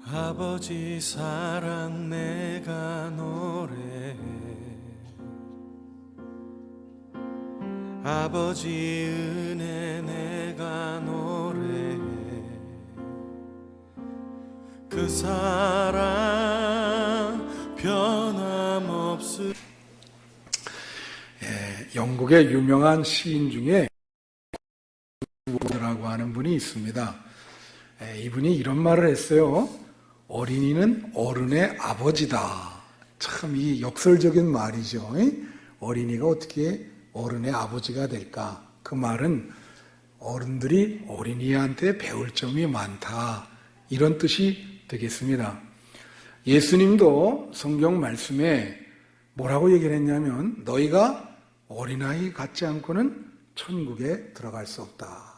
아버지 사랑 내가 노래해, 아버지 은혜 내가 노래해, 그 사랑 변함없으. 영국의 유명한 시인 중에 라고 하는 분이 있습니다. 이분이 이런 말을 했어요. 어린이는 어른의 아버지다. 참 이 역설적인 말이죠. 어린이가 어떻게 어른의 아버지가 될까? 그 말은 어른들이 어린이한테 배울 점이 많다, 이런 뜻이 되겠습니다. 예수님도 성경 말씀에 뭐라고 얘기를 했냐면, 너희가 어린아이 같지 않고는 천국에 들어갈 수 없다.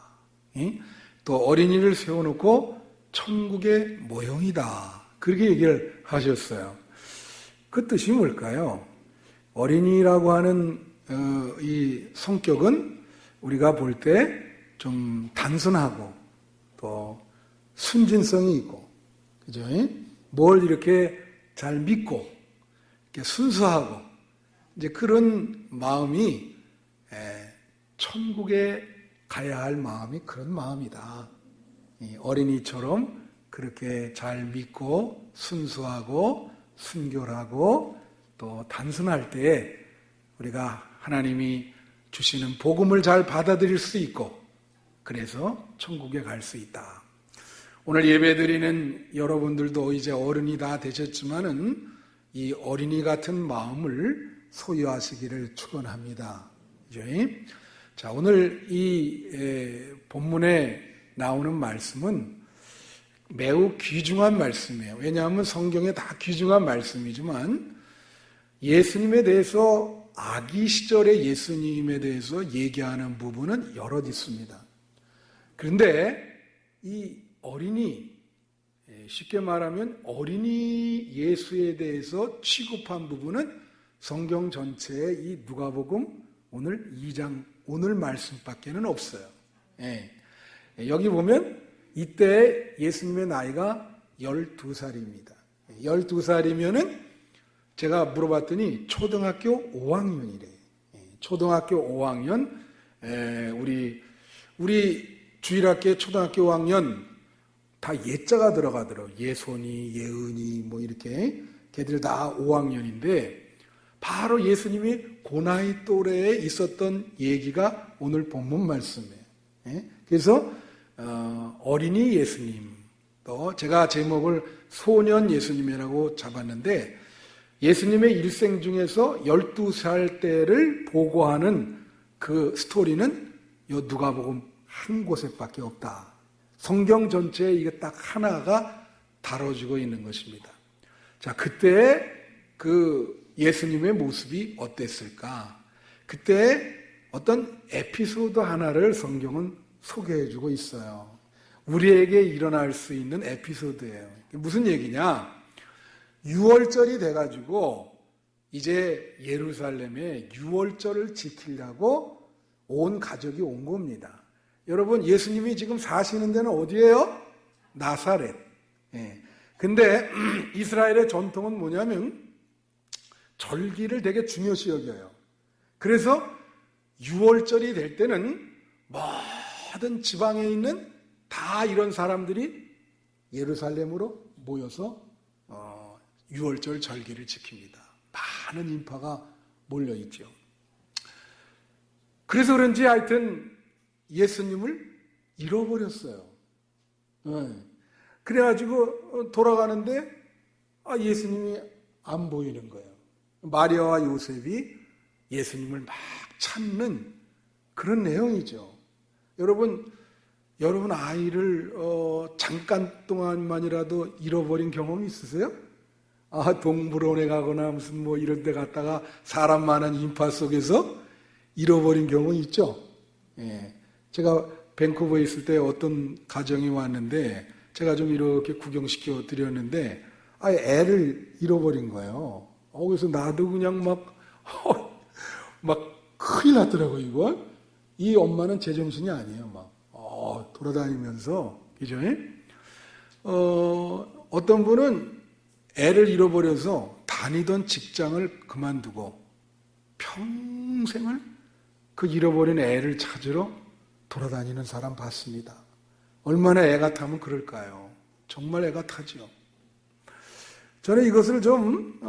또 어린이를 세워놓고 천국의 모형이다, 그렇게 얘기를 하셨어요. 그 뜻이 뭘까요? 어린이라고 하는 이 성격은 우리가 볼 때 좀 단순하고 또 순진성이 있고, 그죠? 뭘 이렇게 잘 믿고 이렇게 순수하고, 이제 그런 마음이 천국에 가야 할 마음이 그런 마음이다. 어린이처럼 그렇게 잘 믿고 순수하고 순결하고 또 단순할 때 우리가 하나님이 주시는 복음을 잘 받아들일 수 있고, 그래서 천국에 갈 수 있다. 오늘 예배드리는 여러분들도 이제 어른이 다 되셨지만은 이 어린이 같은 마음을 소유하시기를 축원합니다. 자, 오늘 이 본문에 나오는 말씀은 매우 귀중한 말씀이에요. 왜냐하면 성경에 다 귀중한 말씀이지만 예수님에 대해서, 아기 시절의 예수님에 대해서 얘기하는 부분은 여럿 있습니다. 그런데 이 어린이, 쉽게 말하면 어린이 예수에 대해서 취급한 부분은 성경 전체의 이 누가복음 오늘 2장 오늘 말씀밖에는 없어요. 여기 보면 이때 예수님의 나이가 12살입니다. 12살이면은 제가 물어봤더니 초등학교 5학년이래. 초등학교 5학년, 우리 주일학교 초등학교 5학년 다 예자가 들어가더라고요. 예손이, 예은이, 뭐 이렇게 걔들 다 5학년인데 바로 예수님이 그 나이 또래에 있었던 얘기가 오늘 본문 말씀이에요. 그래서 어린이 예수님, 또 제가 제목을 소년 예수님이라고 잡았는데, 예수님의 일생 중에서 12살 때를 보고하는 그 스토리는 요 누가복음 한 곳에밖에 없다. 성경 전체에 이게 딱 하나가 다뤄지고 있는 것입니다. 자, 그때 그 예수님의 모습이 어땠을까? 그때 어떤 에피소드 하나를 성경은 소개해주고 있어요. 우리에게 일어날 수 있는 에피소드예요. 무슨 얘기냐? 6월절이 돼가지고 이제 예루살렘에 6월절을 지키려고 온 가족이 온 겁니다. 여러분, 예수님이 지금 사시는 데는 어디예요? 나사렛. 근데 이스라엘의 전통은 뭐냐면 절기를 되게 중요시 여겨요. 그래서 6월절이 될 때는 모든 지방에 있는 다 이런 사람들이 예루살렘으로 모여서 6월절 절기를 지킵니다. 많은 인파가 몰려있죠. 그래서 그런지 하여튼 예수님을 잃어버렸어요. 그래가지고 돌아가는데 예수님이 안 보이는 거예요. 마리아와 요셉이 예수님을 막 찾는 그런 내용이죠. 여러분 아이를 잠깐 동안만이라도 잃어버린 경험이 있으세요? 동물원에 가거나 무슨 뭐 이런 데 갔다가 사람 많은 인파 속에서 잃어버린 경우 있죠? 예. 제가 밴쿠버에 있을 때 어떤 가정이 왔는데 제가 좀 이렇게 구경시켜 드렸는데 아예 애를 잃어버린 거예요. 그래서 나도 그냥 막 큰일 났더라고요, 이거. 이 엄마는 제정신이 아니에요, 돌아다니면서. 그죠? 어떤 분은 애를 잃어버려서 다니던 직장을 그만두고 평생을 그 잃어버린 애를 찾으러 돌아다니는 사람 봤습니다. 얼마나 애가 타면 그럴까요? 정말 애가 타죠. 저는 이것을 좀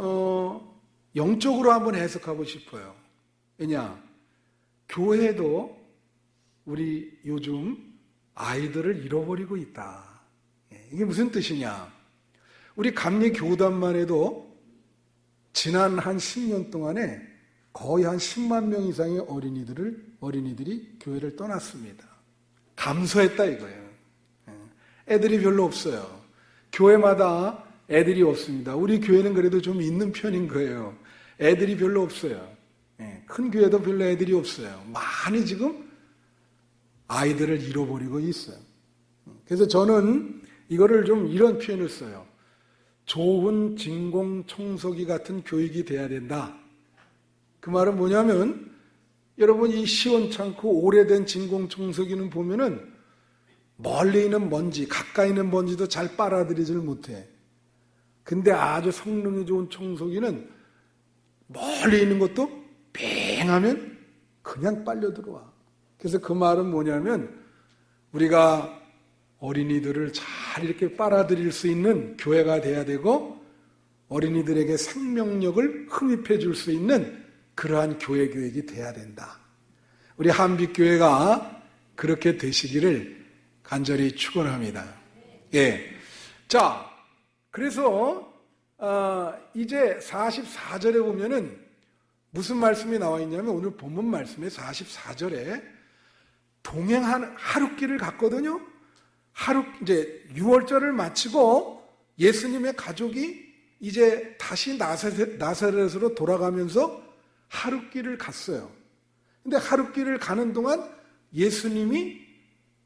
영적으로 한번 해석하고 싶어요. 왜냐? 교회도 우리 요즘 아이들을 잃어버리고 있다. 이게 무슨 뜻이냐? 우리 감리 교단만 해도 지난 한 10년 동안에 거의 한 10만 명 이상의 어린이들이 교회를 떠났습니다. 감소했다 이거예요. 애들이 별로 없어요. 교회마다 애들이 없습니다. 우리 교회는 그래도 좀 있는 편인 거예요. 애들이 별로 없어요. 큰 교회도 별로 애들이 없어요. 많이 지금 아이들을 잃어버리고 있어요. 그래서 저는 이거를 좀 이런 표현을 써요. 좋은 진공청소기 같은 교육이 돼야 된다. 그 말은 뭐냐면 여러분 이 시원찮고 오래된 진공청소기는 보면은 멀리 있는 먼지, 가까이 있는 먼지도 잘 빨아들이질 못해. 근데 아주 성능이 좋은 청소기는 멀리 있는 것도 뱅 하면 그냥 빨려 들어와. 그래서 그 말은 뭐냐면 우리가 어린이들을 잘 이렇게 빨아들일 수 있는 교회가 돼야 되고 어린이들에게 생명력을 흡입해 줄 수 있는 그러한 교회 교육이 돼야 된다. 우리 한빛교회가 그렇게 되시기를 간절히 축원합니다. 예. 자, 그래서 이제 44절에 보면은 무슨 말씀이 나와 있냐면 오늘 본문 말씀에 44절에 동행하는 하룻길을 갔거든요. 이제 6월절을 마치고 예수님의 가족이 이제 다시 나사렛으로 돌아가면서 하룻길을 갔어요. 근데 하룻길을 가는 동안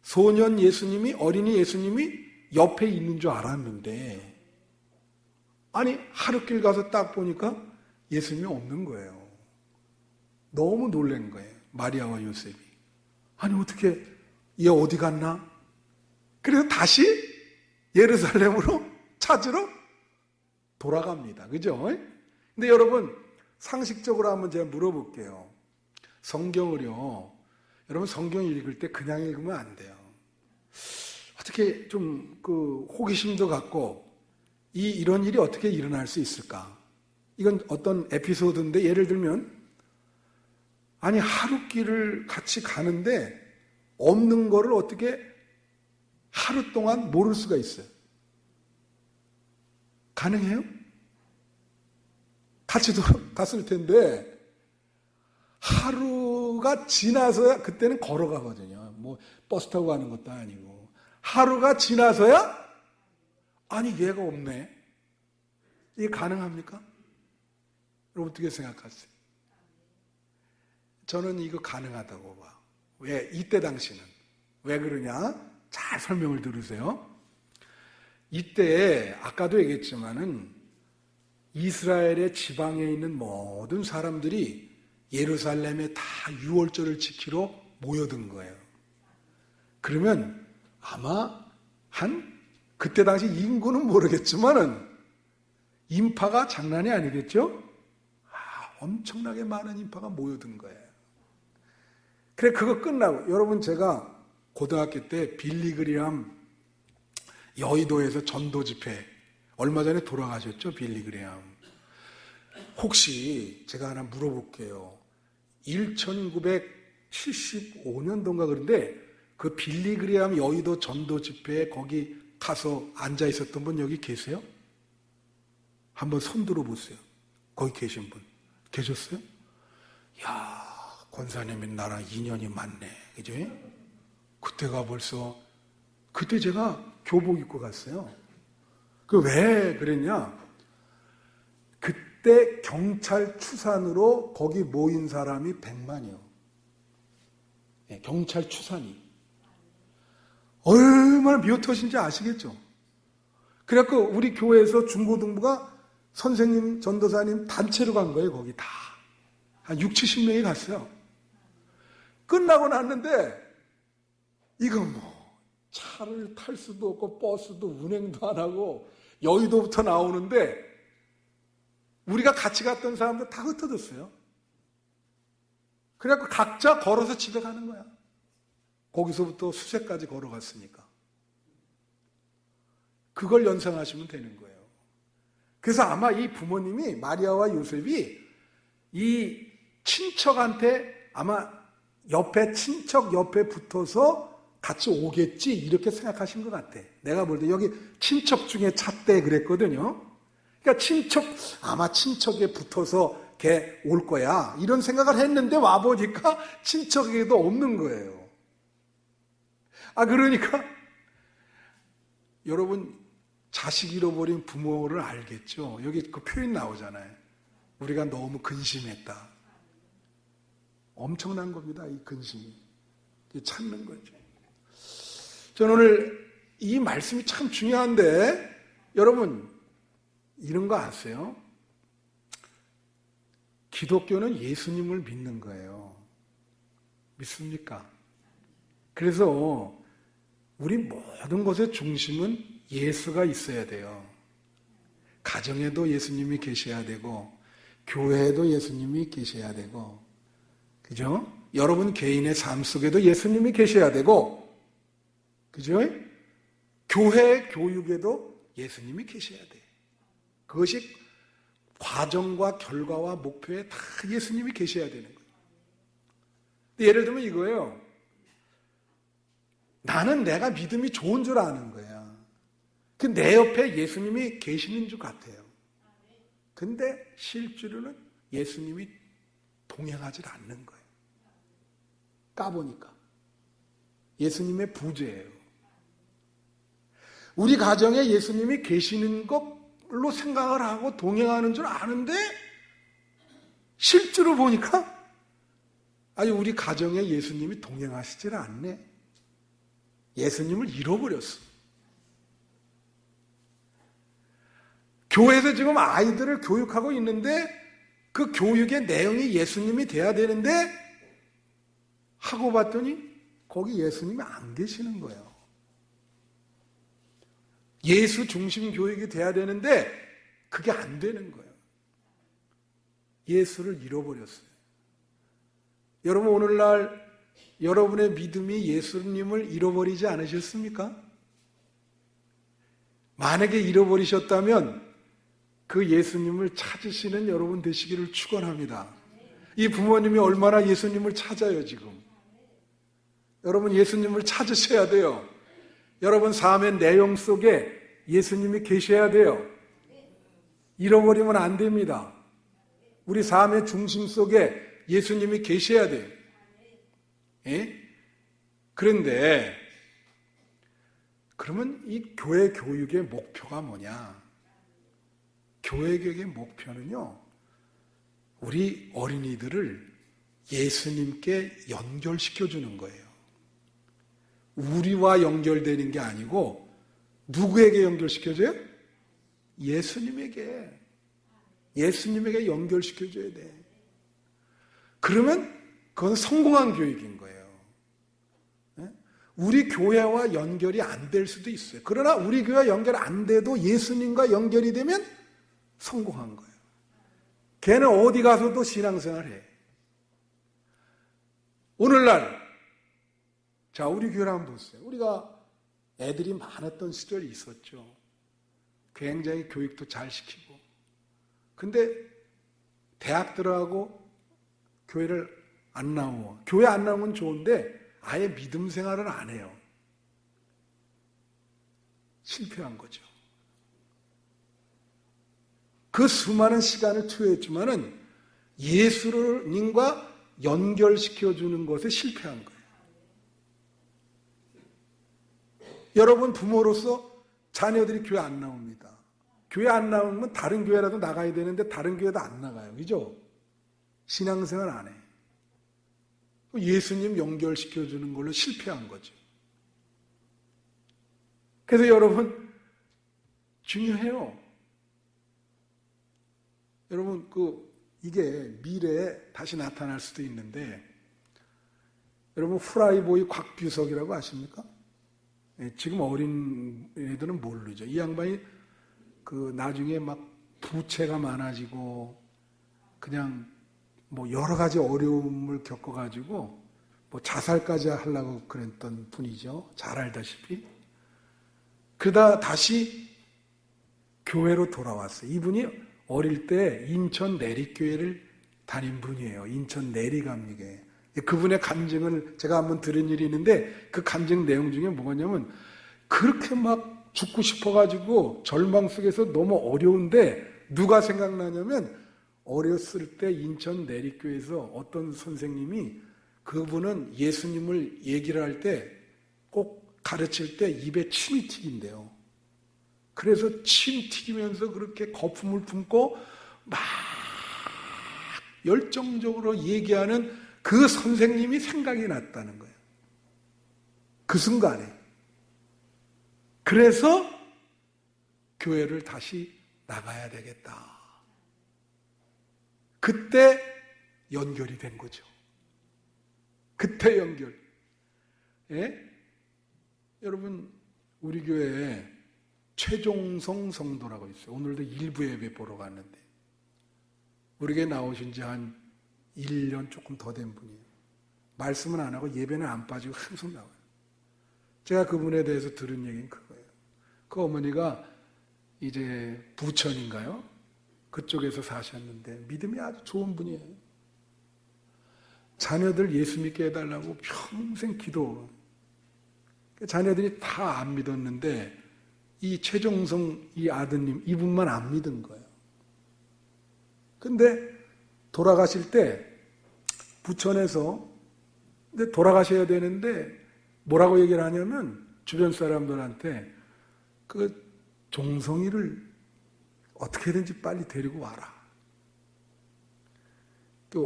소년 예수님이, 어린이 예수님이 옆에 있는 줄 알았는데, 아니, 하룻길 가서 딱 보니까 예수님이 없는 거예요. 너무 놀란 거예요. 마리아와 요셉이. 아니, 어떻게, 얘 어디 갔나? 그래서 다시 예루살렘으로 찾으러 돌아갑니다. 그죠? 근데 여러분, 상식적으로 한번 제가 물어볼게요. 성경을요, 여러분 성경 읽을 때 그냥 읽으면 안 돼요. 어떻게 좀 호기심도 갖고 이런 일이 어떻게 일어날 수 있을까? 이건 어떤 에피소드인데 예를 들면 아니 하룻길을 같이 가는데 없는 거를 어떻게 하루 동안 모를 수가 있어요? 가능해요? 같이 갔을 텐데 하루가 지나서야, 그때는 걸어가거든요. 뭐 버스 타고 가는 것도 아니고. 하루가 지나서야 아니 얘가 없네. 이게 가능합니까? 여러분 어떻게 생각하세요? 저는 이거 가능하다고 봐. 왜? 이때 당시는. 왜 그러냐? 잘 설명을 들으세요. 이때 아까도 얘기했지만은 이스라엘의 지방에 있는 모든 사람들이 예루살렘에 다 유월절을 지키러 모여든 거예요. 그러면 아마 그때 당시 인구는 모르겠지만은 인파가 장난이 아니겠죠? 엄청나게 많은 인파가 모여든 거예요. 그래, 그거 끝나고, 여러분 제가 고등학교 때 빌리그리암 여의도에서 전도 집회, 얼마 전에 돌아가셨죠, 빌리그리암. 혹시 제가 하나 물어볼게요. 1975년도인가 그런데 그 빌리그리암 여의도 전도 집회에 거기 가서 앉아 있었던 분 여기 계세요? 한번 손 들어보세요. 거기 계신 분. 계셨어요? 야, 권사님이 나랑 인연이 많네. 그죠? 그때가 벌써, 그때 제가 교복 입고 갔어요. 왜 그랬냐? 그때 경찰 추산으로 거기 모인 사람이 100만이요. 경찰 추산이. 얼마나 미어터진지 아시겠죠? 그래갖고 우리 교회에서 중고등부가 선생님, 전도사님 단체로 간 거예요, 거기 다. 한 6, 70명이 갔어요. 끝나고 났는데, 이거 차를 탈 수도 없고, 버스도 운행도 안 하고, 여의도부터 나오는데, 우리가 같이 갔던 사람들 다 흩어졌어요. 그래갖고 각자 걸어서 집에 가는 거야. 거기서부터 수세까지 걸어갔으니까. 그걸 연상하시면 되는 거예요. 그래서 아마 이 부모님이, 마리아와 요셉이 이 친척한테 아마 친척 옆에 붙어서 같이 오겠지, 이렇게 생각하신 것 같아. 내가 볼 때 여기 친척 중에 찼대 그랬거든요. 그러니까 아마 친척에 붙어서 걔 올 거야, 이런 생각을 했는데 와보니까 친척에게도 없는 거예요. 그러니까 여러분, 자식 잃어버린 부모를 알겠죠? 여기 그 표현 나오잖아요. 우리가 너무 근심했다. 엄청난 겁니다, 이 근심이. 찾는 거죠. 저는 오늘 이 말씀이 참 중요한데, 여러분, 이런 거 아세요? 기독교는 예수님을 믿는 거예요. 믿습니까? 그래서 우리 모든 것의 중심은 예수가 있어야 돼요. 가정에도 예수님이 계셔야 되고, 교회에도 예수님이 계셔야 되고, 그죠? 여러분 개인의 삶 속에도 예수님이 계셔야 되고, 그죠? 교회 교육에도 예수님이 계셔야 돼. 그것이 과정과 결과와 목표에 다 예수님이 계셔야 되는 거예요. 예를 들면 이거예요. 나는 내가 믿음이 좋은 줄 아는 거야. 내 옆에 예수님이 계시는 줄 같아요. 근데 실제로는 예수님이 동행하지 않는 거예요. 까보니까. 예수님의 부재예요. 우리 가정에 예수님이 계시는 것로 생각을 하고 동행하는 줄 아는데, 실제로 보니까 우리 가정에 예수님이 동행하시질 않네. 예수님을 잃어버렸어. 교회에서 지금 아이들을 교육하고 있는데, 그 교육의 내용이 예수님이 돼야 되는데, 하고 봤더니 거기 예수님이 안 계시는 거예요. 예수 중심 교육이 돼야 되는데 그게 안 되는 거예요. 예수를 잃어버렸어요. 여러분, 오늘날 여러분의 믿음이 예수님을 잃어버리지 않으셨습니까? 만약에 잃어버리셨다면 그 예수님을 찾으시는 여러분 되시기를 축원합니다. 이 부모님이 얼마나 예수님을 찾아요, 지금. 여러분, 예수님을 찾으셔야 돼요. 여러분 삶의 내용 속에 예수님이 계셔야 돼요. 잃어버리면 안 됩니다. 우리 삶의 중심 속에 예수님이 계셔야 돼요. 예? 그런데 그러면 이 교회 교육의 목표가 뭐냐? 교회 교육의 목표는요, 우리 어린이들을 예수님께 연결시켜주는 거예요. 우리와 연결되는 게 아니고 누구에게 연결시켜줘요? 예수님에게. 예수님에게 연결시켜줘야 돼. 그러면 그건 성공한 교육인 거예요. 우리 교회와 연결이 안 될 수도 있어요. 그러나 우리 교회와 연결 안 돼도 예수님과 연결이 되면 성공한 거예요. 걔는 어디 가서도 신앙생활 해. 오늘날, 자, 우리 교회를 한번 보세요. 우리가 애들이 많았던 시절이 있었죠. 굉장히 교육도 잘 시키고. 근데 대학 들어가고 교회를 안 나오고, 교회 안 나오면 좋은데 아예 믿음 생활을 안 해요. 실패한 거죠. 그 수많은 시간을 투여했지만은 예수님과 연결시켜주는 것에 실패한 거예요. 여러분 부모로서 자녀들이 교회 안 나옵니다. 교회 안 나오면 다른 교회라도 나가야 되는데 다른 교회도 안 나가요. 그죠? 신앙생활 안 해. 예수님 연결시켜주는 걸로 실패한 거죠. 그래서 여러분, 중요해요. 여러분, 이게 미래에 다시 나타날 수도 있는데, 여러분, 후라이보이 곽규석이라고 아십니까? 지금 어린 애들은 모르죠. 이 양반이 나중에 막 부채가 많아지고, 그냥 뭐 여러 가지 어려움을 겪어가지고, 뭐 자살까지 하려고 그랬던 분이죠. 잘 알다시피. 그러다 다시 교회로 돌아왔어요. 이분이 어릴 때 인천 내리교회를 다닌 분이에요. 인천 내리감리교회. 그분의 간증을 제가 한번 들은 일이 있는데 그 간증 내용 중에 뭐냐면 그렇게 막 죽고 싶어가지고 절망 속에서 너무 어려운데 누가 생각나냐면 어렸을 때 인천 내리교회에서 어떤 선생님이 그분은 예수님을 얘기를 할 때 꼭 가르칠 때 입에 침이 튀긴대요. 그래서 침 튀기면서 그렇게 거품을 품고 막 열정적으로 얘기하는 그 선생님이 생각이 났다는 거예요. 그 순간에. 그래서 교회를 다시 나가야 되겠다. 그때 연결이 된 거죠. 그때 연결. 예? 여러분, 우리 교회에 최종성 성도라고 있어요. 오늘도 일부 예배 보러 갔는데 우리 교회 나오신 지 한 1년 조금 더 된 분이에요. 말씀은 안 하고 예배는 안 빠지고 항상 나와요. 제가 그분에 대해서 들은 얘기는 그거예요. 그 어머니가 이제 부천인가요? 그쪽에서 사셨는데 믿음이 아주 좋은 분이에요. 자녀들 예수 믿게 해달라고 평생 기도. 자녀들이 다 안 믿었는데 이 최종성 이 아드님 이분만 안 믿은 거예요. 근데 돌아가실 때 부천에서 근데 돌아가셔야 되는데 뭐라고 얘기를 하냐면 주변 사람들한테 그 종성이를 어떻게든지 빨리 데리고 와라.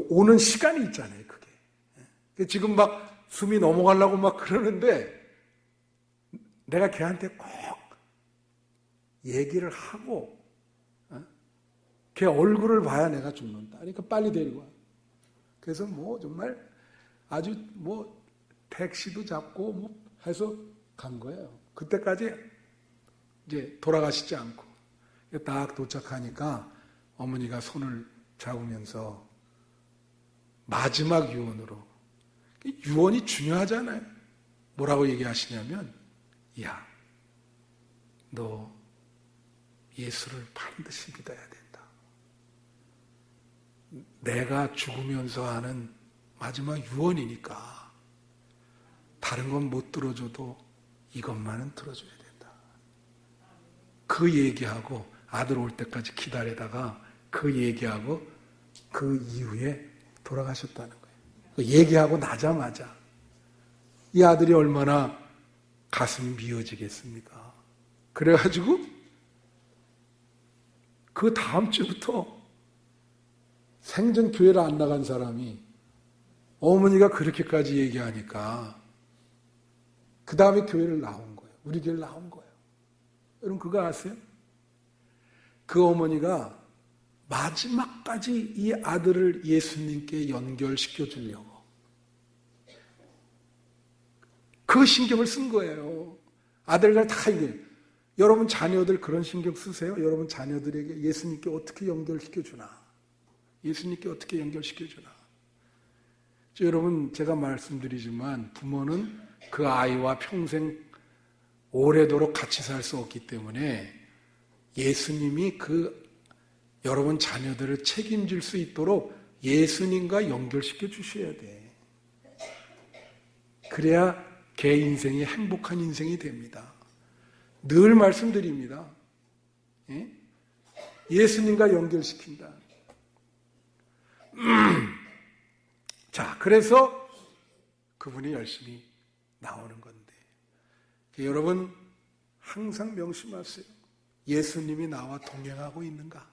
오는 시간이 있잖아요, 그게. 지금 막 숨이 넘어가려고 막 그러는데 내가 걔한테 꼭 얘기를 하고 걔 얼굴을 봐야 내가 죽는다. 그러니까 빨리 데리고 와. 그래서 뭐 정말 아주 뭐 택시도 잡고 뭐 해서 간 거예요. 그때까지 이제 돌아가시지 않고 딱 도착하니까 어머니가 손을 잡으면서 마지막 유언으로 유언이 중요하잖아요. 뭐라고 얘기하시냐면 야, 너 예수를 반드시 믿어야 된다. 내가 죽으면서 하는 마지막 유언이니까 다른 건 못 들어줘도 이것만은 들어줘야 된다. 그 얘기하고 아들 올 때까지 기다리다가 그 얘기하고 그 이후에 돌아가셨다는 거예요. 그 얘기하고 나자마자 이 아들이 얼마나 가슴이 미어지겠습니까? 그래가지고 그 다음 주부터 생전 교회를 안 나간 사람이 어머니가 그렇게까지 얘기하니까 그 다음에 교회를 나온 거예요. 우리 교회를 나온 거예요. 여러분 그거 아세요? 그 어머니가 마지막까지 이 아들을 예수님께 연결시켜 주려고 그 신경을 쓴 거예요. 아들들 다 이게 여러분 자녀들 그런 신경 쓰세요? 여러분 자녀들에게 예수님께 어떻게 연결시켜 주나? 예수님께 어떻게 연결시켜 주나? 여러분 제가 말씀드리지만 부모는 그 아이와 평생 오래도록 같이 살 수 없기 때문에 예수님이 그 여러분 자녀들을 책임질 수 있도록 예수님과 연결시켜 주셔야 돼. 그래야 걔 인생이 행복한 인생이 됩니다. 늘 말씀드립니다. 예? 예수님과 연결시킨다. 자, 그래서 그분이 열심히 나오는 건데 여러분 항상 명심하세요. 예수님이 나와 동행하고 있는가?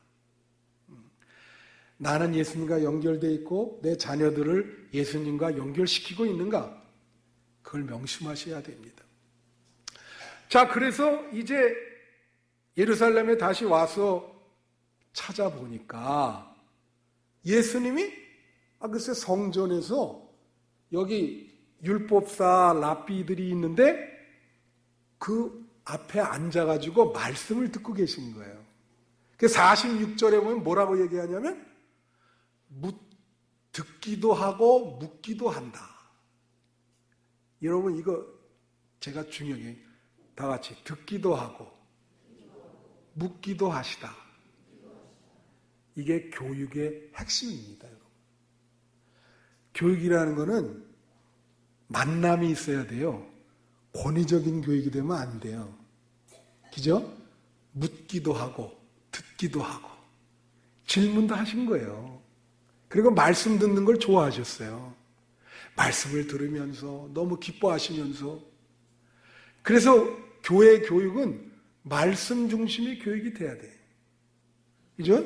나는 예수님과 연결되어 있고 내 자녀들을 예수님과 연결시키고 있는가? 그걸 명심하셔야 됩니다. 자, 그래서 이제 예루살렘에 다시 와서 찾아보니까 예수님이 글쎄 성전에서 여기 율법사 랍비들이 있는데 그 앞에 앉아가지고 말씀을 듣고 계신 거예요. 46절에 보면 뭐라고 얘기하냐면 듣기도 하고 묻기도 한다. 여러분 이거 제가 중요해요. 다 같이 듣기도 하고 묻기도 하시다. 이게 교육의 핵심입니다. 여러분. 교육이라는 거는 만남이 있어야 돼요. 권위적인 교육이 되면 안 돼요. 그죠? 묻기도 하고 듣기도 하고 질문도 하신 거예요. 그리고 말씀 듣는 걸 좋아하셨어요. 말씀을 들으면서 너무 기뻐하시면서. 그래서 교회 교육은 말씀 중심의 교육이 돼야 돼. 그죠?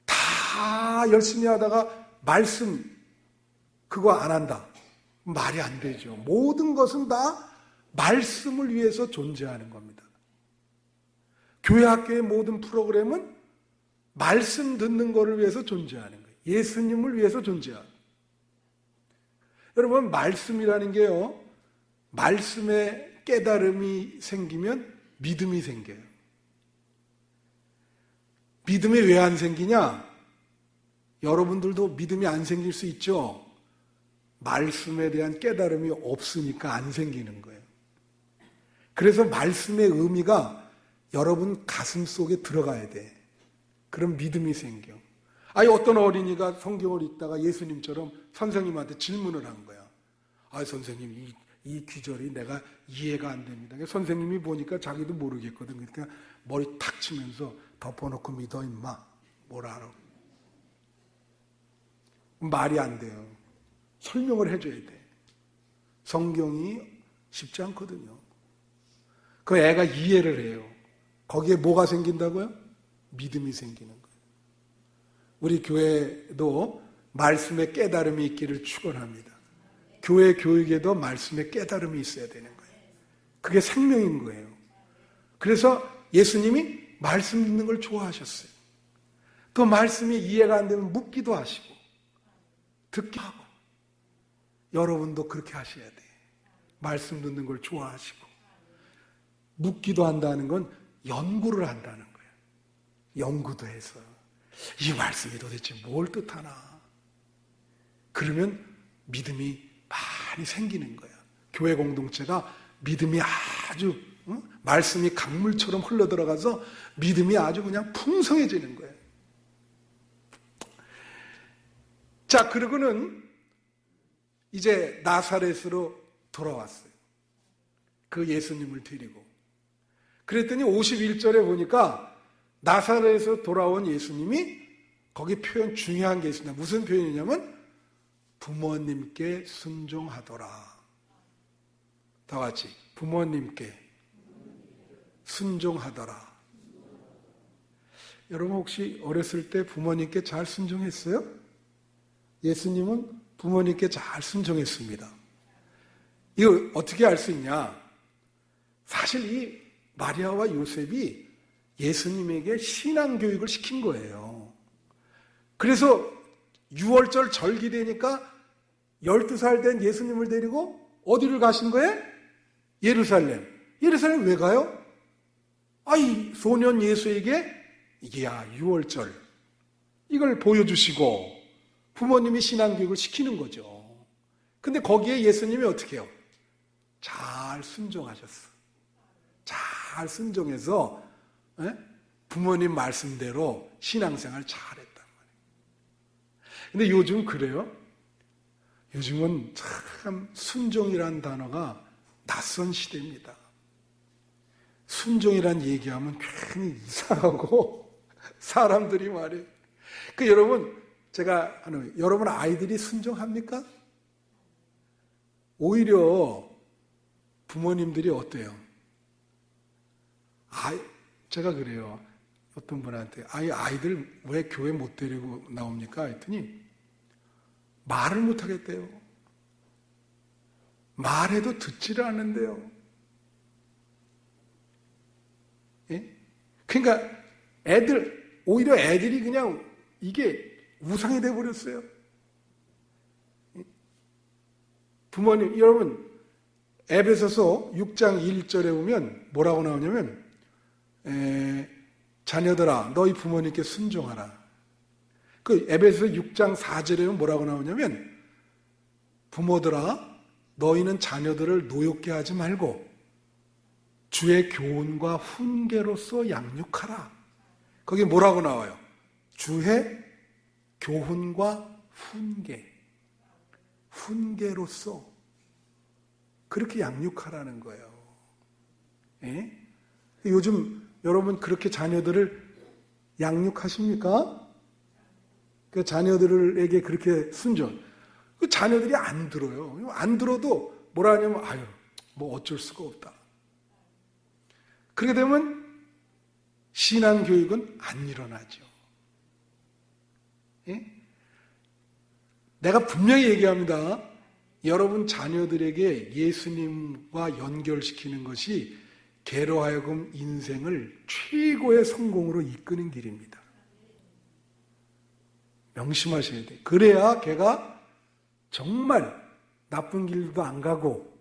다 열심히 하다가 말씀 그거 안 한다. 말이 안 되죠. 모든 것은 다 말씀을 위해서 존재하는 겁니다. 교회 학교의 모든 프로그램은 말씀 듣는 것을 위해서 존재하는 거예요. 예수님을 위해서 존재하는 거예요. 여러분 말씀이라는 게요. 말씀에 깨달음이 생기면 믿음이 생겨요. 믿음이 왜 안 생기냐? 여러분들도 믿음이 안 생길 수 있죠. 말씀에 대한 깨달음이 없으니까 안 생기는 거예요. 그래서 말씀의 의미가 여러분 가슴 속에 들어가야 돼. 그럼 믿음이 생겨. 어떤 어린이가 성경을 읽다가 예수님처럼 선생님한테 질문을 한 거야. 선생님 이 귀절이 내가 이해가 안 됩니다. 선생님이 보니까 자기도 모르겠거든. 그러니까 머리 탁 치면서 덮어놓고 믿어 임마. 뭐라 하라고. 말이 안 돼요. 설명을 해줘야 돼. 성경이 쉽지 않거든요. 그 애가 이해를 해요. 거기에 뭐가 생긴다고요? 믿음이 생기는 거예요. 우리 교회도 말씀의 깨달음이 있기를 축원합니다. 교회 교육에도 말씀의 깨달음이 있어야 되는 거예요. 그게 생명인 거예요. 그래서 예수님이 말씀 듣는 걸 좋아하셨어요. 또 말씀이 이해가 안 되면 묻기도 하시고 듣기도 하고. 여러분도 그렇게 하셔야 돼. 말씀 듣는 걸 좋아하시고 묻기도 한다는 건 연구를 한다는 거예요. 연구도 해서 이 말씀이 도대체 뭘 뜻하나. 그러면 믿음이 많이 생기는 거예요. 교회 공동체가 믿음이 아주 말씀이 강물처럼 흘러들어가서 믿음이 아주 그냥 풍성해지는 거예요. 자, 그러고는 이제 나사렛으로 돌아왔어요. 그 예수님을 데리고. 그랬더니 51절에 보니까 나사렛에서 돌아온 예수님이 거기 표현 중요한 게 있습니다. 무슨 표현이냐면 부모님께 순종하더라. 다 같이 부모님께 순종하더라. 여러분 혹시 어렸을 때 부모님께 잘 순종했어요? 예수님은 부모님께 잘 순종했습니다. 이거 어떻게 알 수 있냐? 사실 이 마리아와 요셉이 예수님에게 신앙교육을 시킨 거예요. 그래서 6월절 절기 되니까 12살 된 예수님을 데리고 어디를 가신 거예요? 예루살렘. 예루살렘 왜 가요? 이 소년 예수에게 6월절 이걸 보여주시고 부모님이 신앙교육을 시키는 거죠. 근데 거기에 예수님이 어떻게 해요? 잘 순종하셨어. 잘 순종해서 부모님 말씀대로 신앙생활 잘했단 말이에요. 근데 요즘 그래요? 요즘은 참 순종이란 단어가 낯선 시대입니다. 순종이란 얘기하면 괜히 이상하고 사람들이 말이에요. 여러분 제가 여러분 아이들이 순종합니까? 오히려 부모님들이 어때요? 제가 그래요. 어떤 분한테 아이들 왜 교회 못 데리고 나옵니까? 했더니 말을 못 하겠대요. 말해도 듣지를 않는데요. 예? 그러니까 오히려 애들이 그냥 이게 우상이 돼버렸어요. 예? 부모님, 여러분, 에베소서 6장 1절에 보면 뭐라고 나오냐면, 자녀들아, 너희 부모님께 순종하라. 그 에베소서 6장 4절에 보면 뭐라고 나오냐면, 부모들아, 너희는 자녀들을 노엽게 하지 말고 주의 교훈과 훈계로서 양육하라. 거기 뭐라고 나와요? 주의 교훈과 훈계로서 그렇게 양육하라는 거예요. 예? 요즘 여러분 그렇게 자녀들을 양육하십니까? 그 자녀들에게 그렇게 순종. 그 자녀들이 안 들어요. 안 들어도 뭐라 하냐면 뭐 어쩔 수가 없다. 그렇게 되면 신앙교육은 안 일어나죠. 예? 내가 분명히 얘기합니다. 여러분 자녀들에게 예수님과 연결시키는 것이 걔로 하여금 인생을 최고의 성공으로 이끄는 길입니다. 명심하셔야 돼요. 그래야 걔가 정말 나쁜 길도 안 가고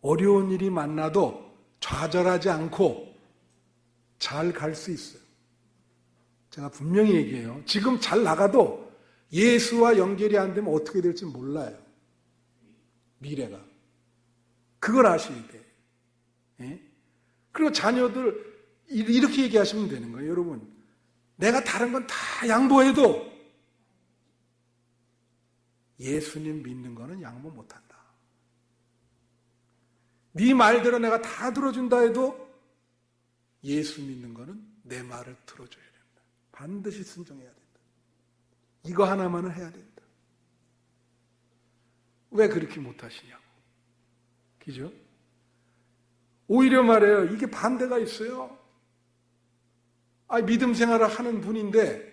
어려운 일이 만나도 좌절하지 않고 잘 갈 수 있어요. 제가 분명히 얘기해요. 지금 잘 나가도 예수와 연결이 안 되면 어떻게 될지 몰라요. 미래가. 그걸 아셔야 돼요. 예? 그리고 자녀들 이렇게 얘기하시면 되는 거예요. 여러분, 내가 다른 건 다 양보해도 예수님 믿는 거는 양보 못한다. 네 말대로 내가 다 들어준다 해도 예수 믿는 거는 내 말을 들어줘야 된다. 반드시 순종해야 된다. 이거 하나만은 해야 된다. 왜 그렇게 못하시냐고. 그죠? 오히려 말해요. 이게 반대가 있어요. 믿음 생활을 하는 분인데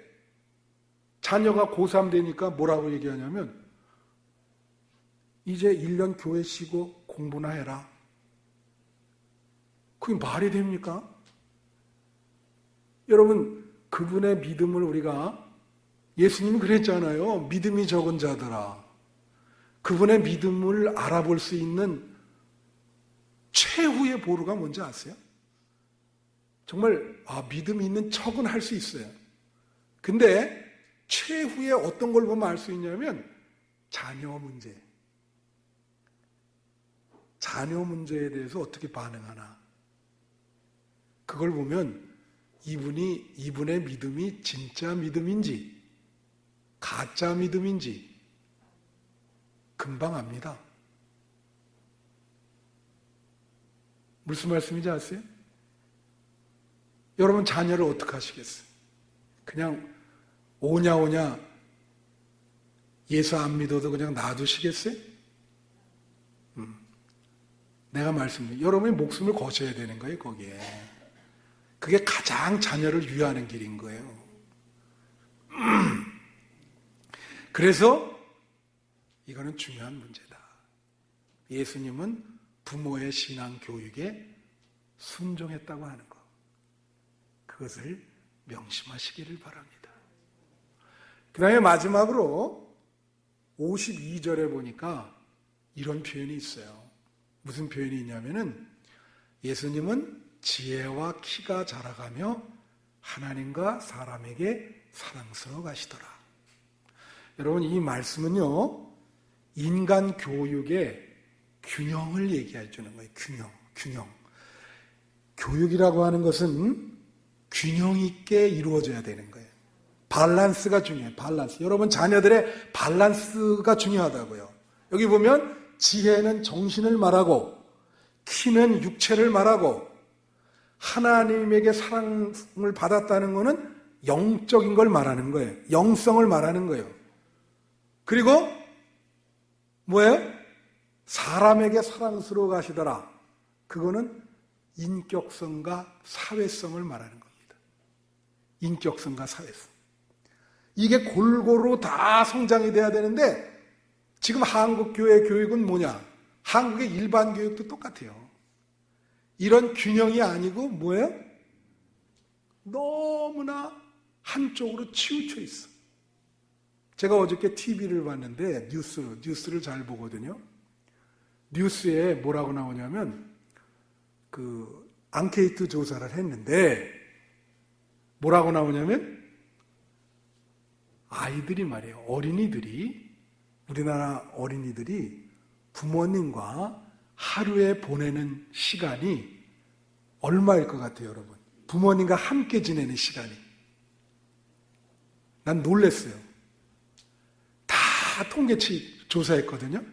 자녀가 고3 되니까 뭐라고 얘기하냐면 이제 1년 교회 쉬고 공부나 해라. 그게 말이 됩니까? 여러분, 그분의 믿음을 우리가, 예수님이 그랬잖아요. 믿음이 적은 자들아. 그분의 믿음을 알아볼 수 있는 최후의 보루가 뭔지 아세요? 정말 믿음이 있는 척은 할 수 있어요. 근데 최후의 어떤 걸 보면 알 수 있냐면 자녀 문제에 대해서 어떻게 반응하나. 그걸 보면 이분의 믿음이 진짜 믿음인지 가짜 믿음인지 금방 압니다. 무슨 말씀인지 아세요? 여러분 자녀를 어떻게 하시겠어요? 그냥 오냐 예수 안 믿어도 그냥 놔두시겠어요? 내가 말씀드려요. 여러분이 목숨을 거셔야 되는 거예요, 거기에. 그게 가장 자녀를 위하는 길인 거예요. 그래서 이거는 중요한 문제다. 예수님은 부모의 신앙 교육에 순종했다고 하는 것. 그것을 명심하시기를 바랍니다. 그 다음에 마지막으로 52절에 보니까 이런 표현이 있어요. 무슨 표현이 있냐면은 예수님은 지혜와 키가 자라가며 하나님과 사람에게 사랑스러워 가시더라. 여러분, 이 말씀은요, 인간 교육의 균형을 얘기해 주는 거예요. 균형. 교육이라고 하는 것은 균형 있게 이루어져야 되는 거예요. 밸런스가 중요해요. 밸런스. 여러분 자녀들의 밸런스가 중요하다고요. 여기 보면 지혜는 정신을 말하고 키는 육체를 말하고 하나님에게 사랑을 받았다는 것은 영적인 걸 말하는 거예요. 영성을 말하는 거예요. 그리고 뭐예요? 사람에게 사랑스러워 가시더라. 그거는 인격성과 사회성을 말하는 겁니다. 인격성과 사회성. 이게 골고루 다 성장이 돼야 되는데 지금 한국 교회 교육은 뭐냐? 한국의 일반 교육도 똑같아요. 이런 균형이 아니고 뭐예요? 너무나 한쪽으로 치우쳐 있어. 제가 어저께 TV를 봤는데 뉴스를 잘 보거든요. 뉴스에 뭐라고 나오냐면 그 앙케이트 조사를 했는데 뭐라고 나오냐면 아이들이 말이에요. 어린이들이 우리나라 어린이들이 부모님과 하루에 보내는 시간이 얼마일 것 같아요, 여러분? 부모님과 함께 지내는 시간이. 난 놀랬어요. 다 통계치 조사했거든요.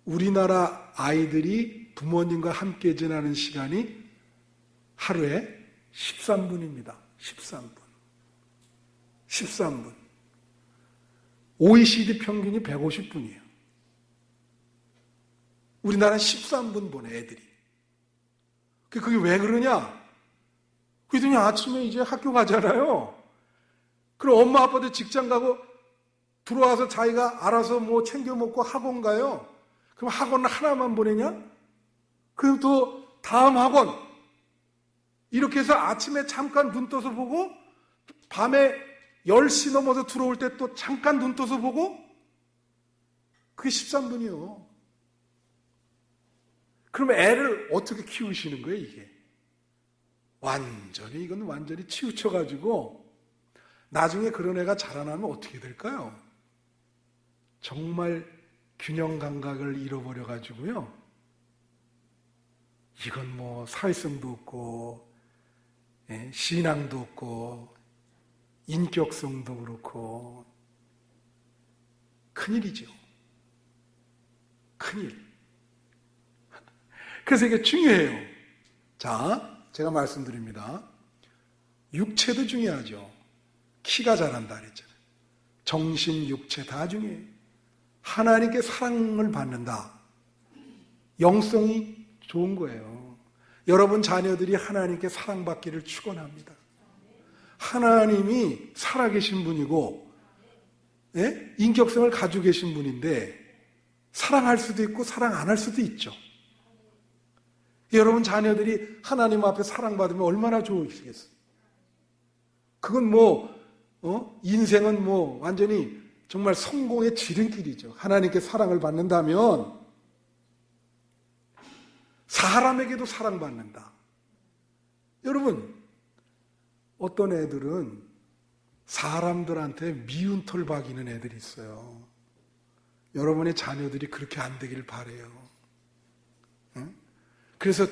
우리나라 아이들이 부모님과 함께 지내는 시간이 하루에 13분입니다. 13분. OECD 평균이 150분이에요. 우리나라는 13분 보내, 애들이. 그게 왜 그러냐? 그랬더니 아침에 이제 학교 가잖아요. 그럼 엄마 아빠도 직장 가고 들어와서 자기가 알아서 뭐 챙겨 먹고 학원 가요. 그럼 학원 하나만 보내냐? 그럼 또 다음 학원. 이렇게 해서 아침에 잠깐 눈 떠서 보고 밤에 10시 넘어서 들어올 때 또 잠깐 눈 떠서 보고 그게 13분이요. 그럼 애를 어떻게 키우시는 거예요, 이게? 이건 완전히 치우쳐가지고 나중에 그런 애가 자라나면 어떻게 될까요? 정말 균형 감각을 잃어버려가지고요. 이건 뭐 사회성도 없고, 신앙도 없고, 인격성도 그렇고, 큰일이죠. 큰일. 그래서 이게 중요해요. 자, 제가 말씀드립니다. 육체도 중요하죠. 키가 자란다 그랬잖아요. 정신, 육체 다 중요해요. 하나님께 사랑을 받는다. 영성이 좋은 거예요. 여러분 자녀들이 하나님께 사랑받기를 축원합니다. 하나님이 살아계신 분이고 인격성을 가지고 계신 분인데 사랑할 수도 있고 사랑 안 할 수도 있죠. 여러분 자녀들이 하나님 앞에 사랑받으면 얼마나 좋으시겠어요. 그건 인생은 완전히 정말 성공의 지름길이죠. 하나님께 사랑을 받는다면 사람에게도 사랑받는다. 여러분, 어떤 애들은 사람들한테 미운 털 박이는 애들이 있어요. 여러분의 자녀들이 그렇게 안 되길 바라요. 응? 그래서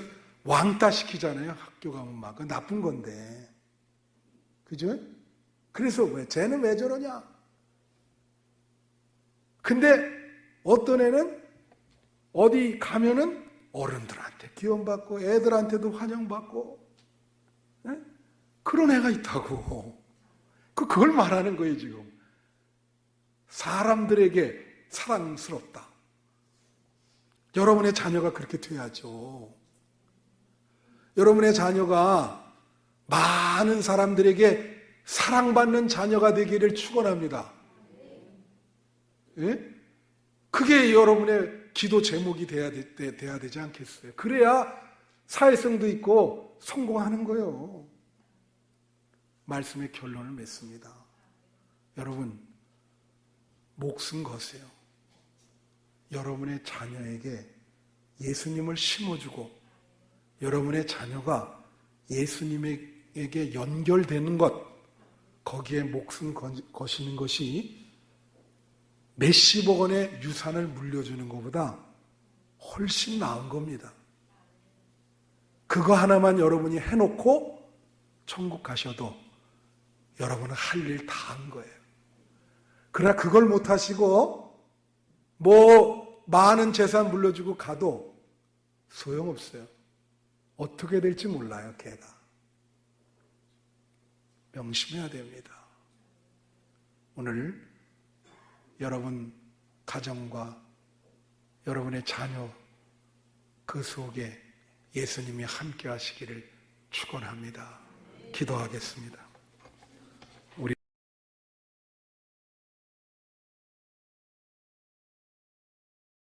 왕따 시키잖아요. 학교 가면 막. 그건 나쁜 건데. 그죠? 그래서 쟤는 왜 저러냐? 근데 어떤 애는 어디 가면은 어른들한테 기원받고 애들한테도 환영받고 그런 애가 있다고. 그걸 말하는 거예요, 지금. 사람들에게 사랑스럽다. 여러분의 자녀가 그렇게 돼야죠. 여러분의 자녀가 많은 사람들에게 사랑받는 자녀가 되기를 축원합니다. 예? 그게 여러분의 기도 제목이 돼야 되지 않겠어요? 그래야 사회성도 있고 성공하는 거예요. 말씀의 결론을 맺습니다. 여러분, 목숨 거세요. 여러분의 자녀에게 예수님을 심어주고 여러분의 자녀가 예수님에게 연결되는 것, 거기에 목숨 거시는 것이 몇십억 원의 유산을 물려주는 것보다 훨씬 나은 겁니다. 그거 하나만 여러분이 해놓고 천국 가셔도 여러분은 할 일 다 한 거예요. 그러나 그걸 못하시고 많은 재산 물려주고 가도 소용없어요. 어떻게 될지 몰라요, 걔가. 명심해야 됩니다. 오늘 여러분 가정과 여러분의 자녀 그 속에 예수님이 함께 하시기를 축원합니다. 기도하겠습니다.